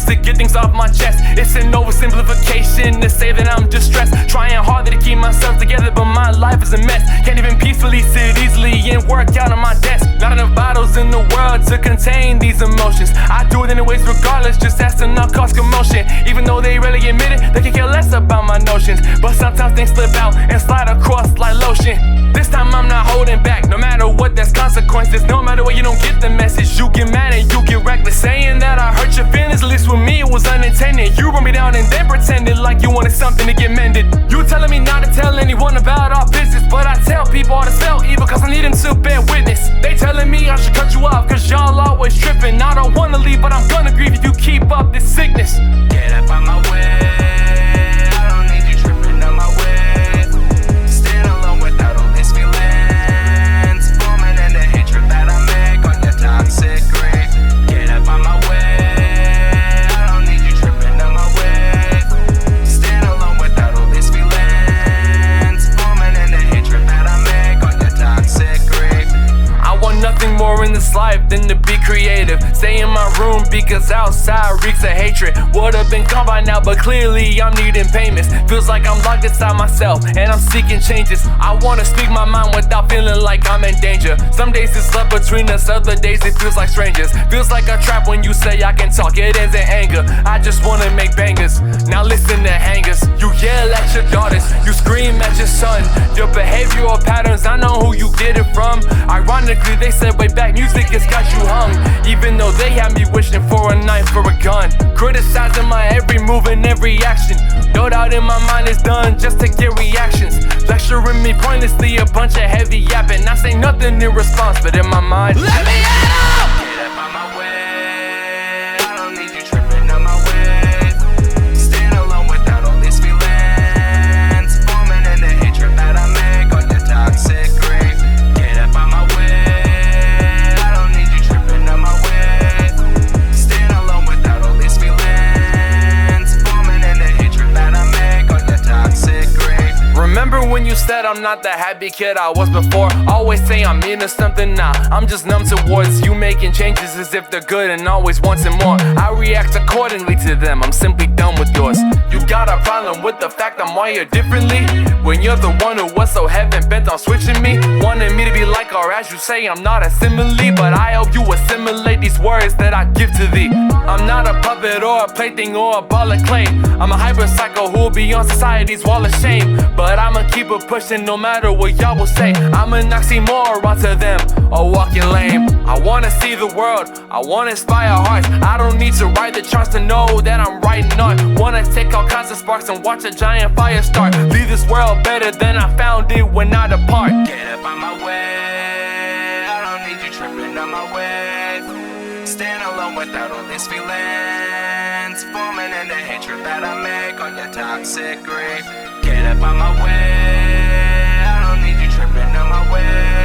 to get things off my chest. It's an oversimplification to say that I'm distressed, trying harder to keep myself together, but my life is a mess. Can't even peacefully sit easily and work out on my desk. Not enough bottles in the world to contain these emotions. I do it anyways regardless, just has to not cause commotion. Even though they rarely admit it, they can care less about my notions. But sometimes things slip out and slide across like lotion. This time I'm not holding back, no matter what, there's consequences. No matter what, you don't get the message. You get mad and you get reckless, saying that I hurt your feelings. At least with me it was unintended. You wrote me down and then pretended like you wanted something to get mended. You telling me not to tell anyone about our business, but I tell people all to spell evil cause I need them to bear witness. They telling me I should cut you off cause y'all always tripping. I don't wanna leave, but I'm gonna grieve if you keep up this sickness. Get up on my way, I don't need you tripping on my way. Stand alone without all these feelings, forming in the hatred that I make on your toxic grave. Get up on my way, I don't need you tripping on my way. Stand alone without all these feelings, forming in the hatred that I make on your toxic grave. I want nothing more in this life than to be creative. Stay in my room because outside reeks of hatred. Would've been gone by now, but clearly I'm needing payments. Feels like I'm locked inside myself and I'm seeking changes. I wanna speak my mind without feeling like I'm in danger. Some days it's love between us, other days it feels like strangers. Feels like a trap when you say I can talk, it ends in anger. I just wanna make bangers, now listen to hangers. You yell at your daughters, you scream at your son. Your behavioral patterns, I know who you get it from. Ironically, they said way back, music has got you hung. Even though they had me wishing for a knife or a gun, criticizing my every move and every action. No doubt in my mind is done just to get reactions. Lecturing me pointlessly, a bunch of heavy yapping. I say nothing in response, but in my mind, let me out! Get up on my way, I don't need you tripping on my way. Stand alone without all these feelings, forming in the hatred that I make on your toxic grave. Get up on my way, I don't need you tripping on my way. Stand alone without all these feelings, forming in the hatred that I make on your toxic grave. Remember when you said I'm not the happy kid I was before? Always say I'm into something now. I'm just numb towards you making changes as if they're good and always wanting more. I react accordingly to them, I'm simply done with yours. You got a problem with the fact I'm wired differently, when you're the one who was so heaven bent on switching me. Wanting me to be like, or as you say, I'm not a simile, but I hope you assimilate these words that I give to thee. I'm not a puppet or a plaything or a ball of clay. I'm a hyper psycho who will be on society's wall of shame, but I'ma keep it pushing no matter what y'all will say. I'm an oxymoron to them, a walking lame. I wanna see the world, I wanna inspire hearts. I don't need to write the charts to know that I'm writing on. Wanna take all kinds of sparks and watch a giant fire start. Leave this world better than I found it when I depart. Get up on my way, I don't need you tripping on my way. Stand alone without all these feelings, forming in the hatred that I make on your toxic grave. Get up on my way, I don't need you tripping on my way.